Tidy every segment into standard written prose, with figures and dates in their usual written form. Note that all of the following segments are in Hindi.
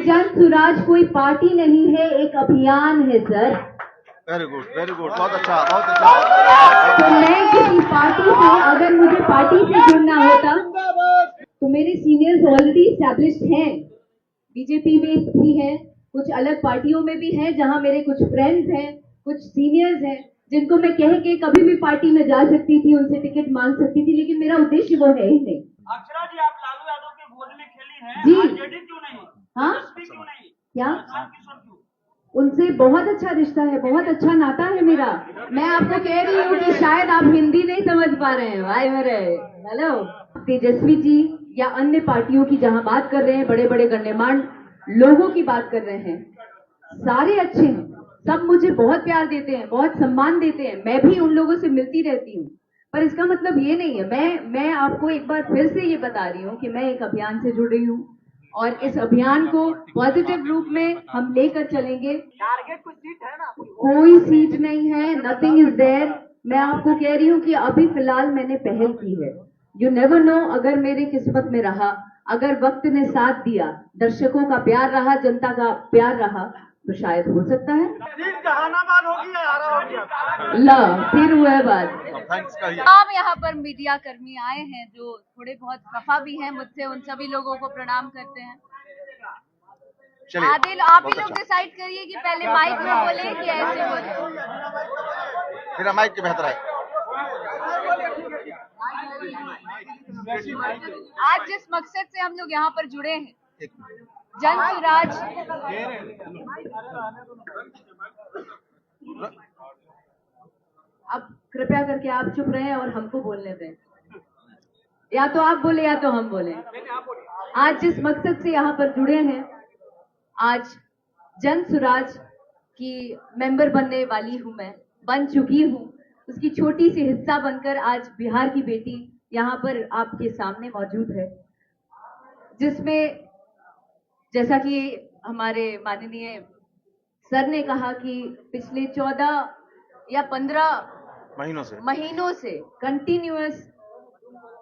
जन सुराज कोई पार्टी नहीं है, एक अभियान है सर। वेरी गुड, बहुत अच्छा, बहुत अच्छा। तो मैं किसी पार्टी से, अगर मुझे पार्टी से जुड़ना होता तो मेरे सीनियर्स ऑलरेडी एस्टैब्लिश्ड हैं, बीजेपी में भी हैं, कुछ अलग पार्टियों में भी हैं, जहां मेरे कुछ फ्रेंड्स हैं, कुछ सीनियर्स हैं, जिनको मैं कह के कभी भी पार्टी में जा सकती थी, उनसे टिकट मांग सकती थी, लेकिन मेरा उद्देश्य वो है ही नहीं। अक्षरा जी, आप लालू यादव के गोद में खेली हैं, जी। आरजेडी क्यों नहीं? हाँ? तेजस्वी क्यों नहीं? क्या? प्रशांत किशोर क्यों? उनसे बहुत अच्छा रिश्ता है, बहुत अच्छा नाता है मेरा। मैं आपको कह रही हूँ कि शायद आप हिंदी नहीं समझ पा रहे हैं भाई मेरे। हेलो, तेजस्वी जी या अन्य पार्टियों की जहां बात कर रहे हैं, बड़े बड़े गण्यमान्य लोगों की बात कर रहे हैं, सारे अच्छे हैं, सब मुझे बहुत प्यार देते हैं, बहुत सम्मान देते हैं, मैं भी उन लोगों से मिलती रहती हूँ। पर इसका मतलब ये नहीं है, मैं आपको एक बार फिर से ये बता रही हूँ कि मैं एक अभियान से जुड़ रही हूँ और इस अभियान को पॉजिटिव रूप में हम लेकर चलेंगे। टारगेट कोई सीट है ना? कोई सीट नहीं है, नथिंग इज देयर। मैं आपको कह रही हूँ कि अभी फिलहाल मैंने पहल की है। यू नेवर नो, अगर मेरी किस्मत में रहा, अगर वक्त ने साथ दिया, दर्शकों का प्यार रहा, जनता का प्यार रहा, तो शायद हो सकता है। सीट जहानाबाद होगी या आरा होगी? ला फिर हुआ बात। थैंक्स कहिए। तमाम यहाँ पर मीडिया कर्मी आए हैं जो थोड़े बहुत खफा भी हैं मुझसे, उन सभी लोगों को प्रणाम करते हैं। चलिए, आदिल, आप ही बहुत लोग अच्छा। डिसाइड करिए कि पहले माइक में बोले कि ऐसे बोले। मेरा माइक की बेहतर है। आज जिस मकसद से हम लोग यहाँ पर जुड़े हैं, एक मिनट। जन सुराज, अब कृपया करके आप चुप रहे और हमको बोलने दें। या तो आप बोले या तो हम बोले। आज जिस मकसद से यहाँ पर जुड़े हैं, आज जन सुराज की मेंबर बनने वाली हूं, मैं बन चुकी हूं, उसकी छोटी सी हिस्सा बनकर आज बिहार की बेटी यहाँ पर आपके सामने मौजूद है, जिसमें जैसा कि हमारे माननीय सर ने कहा कि पिछले 14 या 15 महीनों से कंटिन्यूअस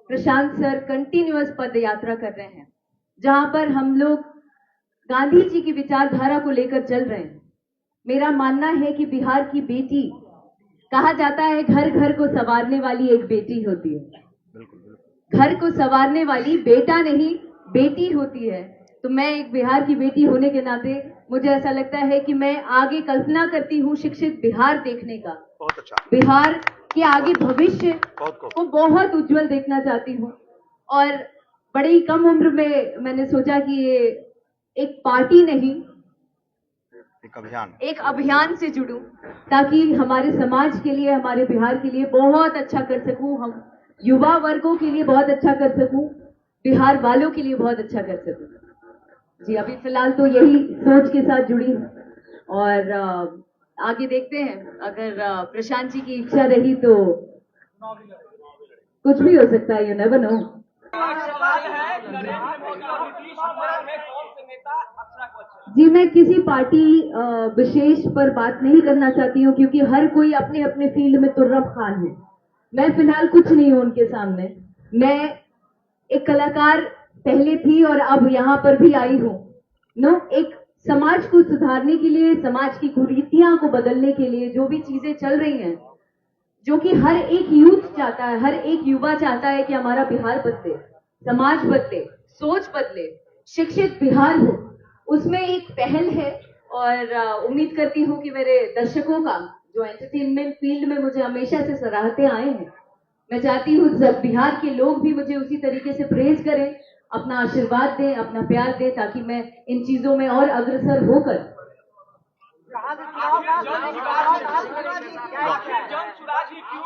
प्रशांत सर कंटिन्यूअस पद यात्रा कर रहे हैं, जहां पर हम लोग गांधी जी की विचारधारा को लेकर चल रहे हैं। मेरा मानना है कि बिहार की बेटी, कहा जाता है घर घर को संवारने वाली एक बेटी होती है, घर को संवारने वाली बेटा नहीं बेटी होती है। तो मैं एक बिहार की बेटी होने के नाते मुझे ऐसा लगता है कि मैं आगे कल्पना करती हूँ शिक्षित बिहार देखने का। बहुत अच्छा। बिहार के आगे भविष्य को बहुत उज्जवल देखना चाहती हूँ और बड़ी ही कम उम्र में मैंने सोचा कि ये एक पार्टी नहीं, एक अभियान से जुड़ूं, ताकि हमारे समाज के लिए, हमारे बिहार के लिए बहुत अच्छा कर सकूं, हम युवा वर्गों के लिए बहुत अच्छा कर सकूं, बिहार वालों के लिए बहुत अच्छा कर सकूं। जी, अभी फिलहाल तो यही सोच के साथ जुड़ी हूं और आगे देखते हैं, अगर प्रशांत जी की इच्छा रही तो कुछ भी हो सकता है, यू नेवर नो। जी, मैं किसी पार्टी विशेष पर बात नहीं करना चाहती हूँ, क्योंकि हर कोई अपने अपने फील्ड में तुर्रफ खान है। मैं फिलहाल कुछ नहीं हूँ उनके सामने। मैं एक कलाकार पहले थी और अब यहाँ पर भी आई हूँ। एक समाज को सुधारने के लिए, समाज की कुरीतियां को बदलने के लिए, जो भी चीजें चल रही हैं, जो कि हर एक यूथ चाहता है, हर एक युवा चाहता है कि हमारा बिहार बदले, समाज बदले, सोच बदले, शिक्षित बिहार हो, उसमें एक पहल है। और उम्मीद करती हूँ कि मेरे दर्शकों का, जो एंटरटेनमेंट फील्ड में मुझे हमेशा से सराहते आए हैं, मैं चाहती हूँ बिहार के लोग भी मुझे उसी तरीके से प्रेज करें, अपना आशीर्वाद दें, अपना प्यार दें, ताकि मैं इन चीजों में और अग्रसर होकर।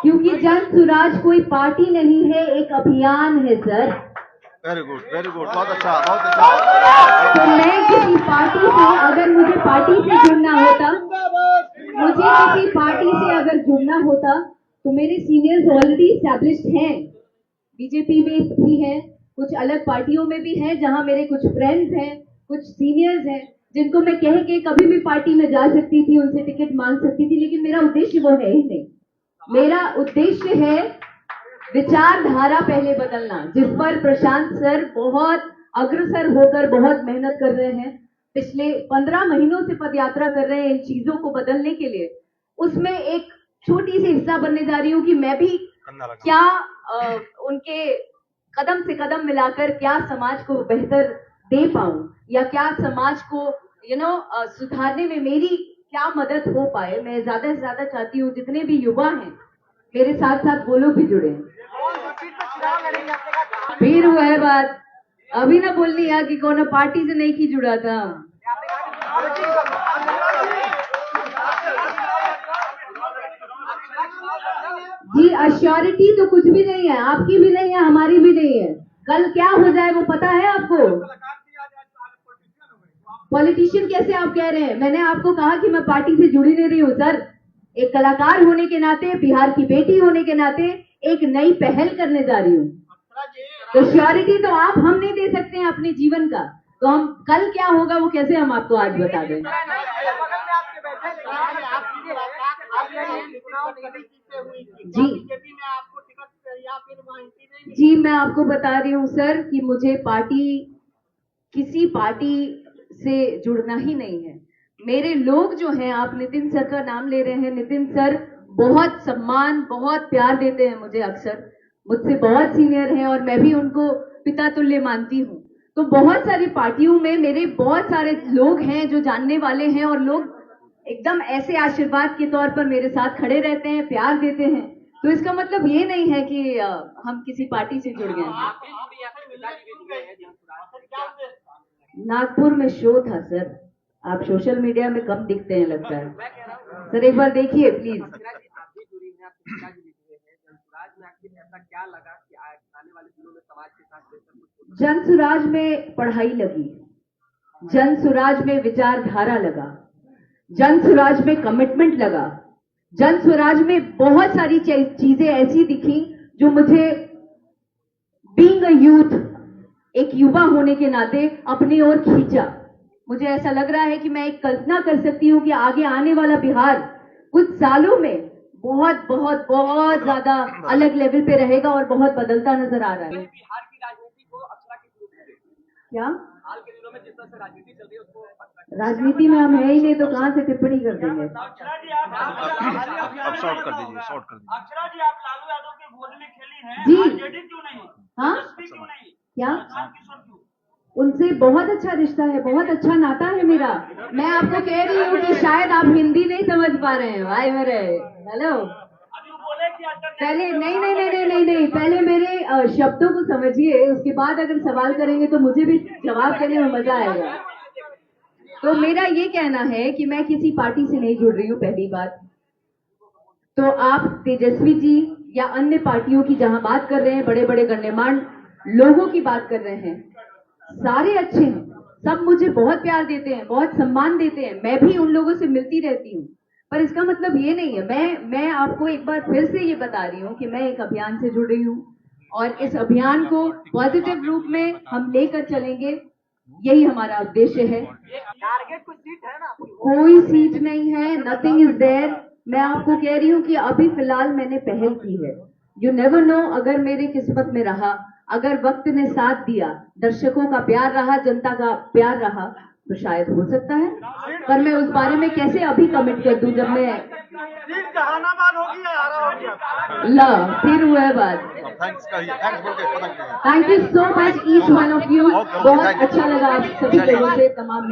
क्योंकि जन सुराज कोई पार्टी नहीं है, एक अभियान है सर। वेरी गुड, बहुत अच्छा, बहुत अच्छा। तो मैं किसी पार्टी से, अगर मुझे पार्टी से जुड़ना होता, तो मेरे सीनियर्स ऑलरेडी एस्टैब्लिश्ड हैं, बीजेपी में भी हैं, कुछ अलग पार्टियों में भी हैं, जहां मेरे कुछ फ्रेंड्स हैं, कुछ सीनियर्स हैं, जिनको मैं कह के कभी भी पार्टी में जा सकती थी, उनसे टिकट मांग सकती थी, लेकिन मेरा उद्देश्य वो है ही नहीं। मेरा उद्देश्य है विचारधारा पहले बदलना, जिस पर प्रशांत सर बहुत अग्रसर होकर बहुत मेहनत कर रहे हैं। पिछले 15 महीनों से पदयात्रा कर रहे हैं इन चीजों को बदलने के लिए, उसमें एक छोटी सी हिस्सा बनने जा रही हूँ कि मैं भी क्या उनके कदम से कदम मिलाकर क्या समाज को बेहतर दे पाऊं या क्या समाज को सुधारने में मेरी क्या मदद हो पाए। मैं ज्यादा से ज्यादा चाहती हूँ जितने भी युवा हैं मेरे साथ साथ वो लोग भी जुड़े। फिर वो है बात, अभी ना बोलनी है कि कौन पार्टी से नहीं की जुड़ा था। जी अश्योरिटी तो कुछ भी नहीं है, आपकी भी नहीं है, हमारी भी नहीं है। कल क्या हो जाए वो पता है आपको? पॉलिटिशियन कैसे आप कह रहे हैं? मैंने आपको कहा कि मैं पार्टी से जुड़ी नहीं रही हूँ सर। एक कलाकार होने के नाते, बिहार की बेटी होने के नाते एक नई पहल करने जा रही हूँ। तो श्योरिटी तो आप हम नहीं दे सकते हैं अपने जीवन का, तो हम कल क्या होगा वो कैसे हम आपको आज बता दें। जी मैं आपको बता रही हूँ सर कि मुझे किसी पार्टी से जुड़ना ही नहीं है। मेरे लोग जो हैं, आप नितिन सर का नाम ले रहे हैं, नितिन सर बहुत सम्मान बहुत प्यार देते हैं मुझे, अक्सर मुझसे बहुत सीनियर हैं और मैं भी उनको पिता तुल्य मानती हूँ। तो बहुत सारी पार्टियों में मेरे बहुत सारे लोग हैं जो जानने वाले हैं और लोग एकदम ऐसे आशीर्वाद के तौर पर मेरे साथ खड़े रहते हैं, प्यार देते हैं। तो इसका मतलब ये नहीं है कि हम किसी पार्टी से जुड़ गए हैं। नागपुर में शो था सर, आप सोशल मीडिया में कम दिखते हैं लगता है सर, एक बार देखिए प्लीज। जनसुराज में पढ़ाई लगी, जनसुराज में विचारधारा लगा, जनसुराज में कमिटमेंट लगा, जनसुराज में बहुत सारी चीजें ऐसी दिखी जो मुझे बीइंग अ यूथ, एक युवा होने के नाते अपनी ओर खींचा। मुझे ऐसा लग रहा है कि मैं एक कल्पना कर सकती हूँ कि आगे आने वाला बिहार कुछ सालों में बहुत बहुत बहुत ज्यादा अलग लेवल पे रहेगा और बहुत बदलता नजर आ रहा है। बिहार की राजनीति को अक्षरा की क्या हाल के दिनों में जिस तरह से राजनीति चल रही है उसको राजनीति में हम है ही नहीं तो कहाँ से टिप्पणी कर देंगे। अक्षरा जी आप अब शॉर्ट कर दीजिए, शॉर्ट कर दीजिए। अक्षरा जी आप लालू यादव के गोद में खेली हैं, जी। आरजेडी क्यों नहीं? हाँ? बीएसपी क्यों नहीं? क्या? किशोर क्यों? उनसे बहुत अच्छा रिश्ता है, बहुत अच्छा नाता है मेरा। मैं आपको कह रही हूँ कि शायद आप हिंदी नहीं समझ पा रहे हैं भाई मेरे। हेलो, अभी वो बोले कि पहले नहीं, पहले मेरे शब्दों को समझिए, उसके बाद अगर सवाल करेंगे तो मुझे भी जवाब देने में मजा आएगा। तो मेरा ये कहना है कि मैं किसी पार्टी से नहीं जुड़ रही हूँ, पहली बात। तो आप तेजस्वी जी या अन्य पार्टियों की जहां बात कर रहे हैं, बड़े बड़े गण्यमान्य लोगों की बात कर रहे हैं, सारे अच्छे हैं, सब मुझे बहुत प्यार देते हैं, बहुत सम्मान देते हैं, मैं भी उन लोगों से मिलती रहती हूँ। पर इसका मतलब ये नहीं है, मैं आपको एक बार फिर से ये बता रही हूँ कि मैं एक अभियान से जुड़ रही हूँ और इस अभियान को पॉजिटिव रूप में हम लेकर चलेंगे, यही हमारा उद्देश्य है। टारगेट कोई सीट है ना? कोई सीट नहीं है, नथिंग इज देयर। मैं आपको कह रही हूँ कि अभी फिलहाल मैंने पहल की है। यू नेवर नो, अगर मेरी किस्मत में रहा, अगर वक्त ने साथ दिया, दर्शकों का प्यार रहा, जनता का प्यार रहा, तो शायद हो सकता है। पर मैं उस बारे में कैसे अभी कमिट कर दूं जब मैं सीट जहानाबाद होगी या आरा होगी? ला फिर हुआ है बात। थैंक्स कहिए, थैंक्स बोल के खत्म कीजिए। Thank you so much each one of you. बहुत अच्छा लगा आप सभी लोगों से, तमाम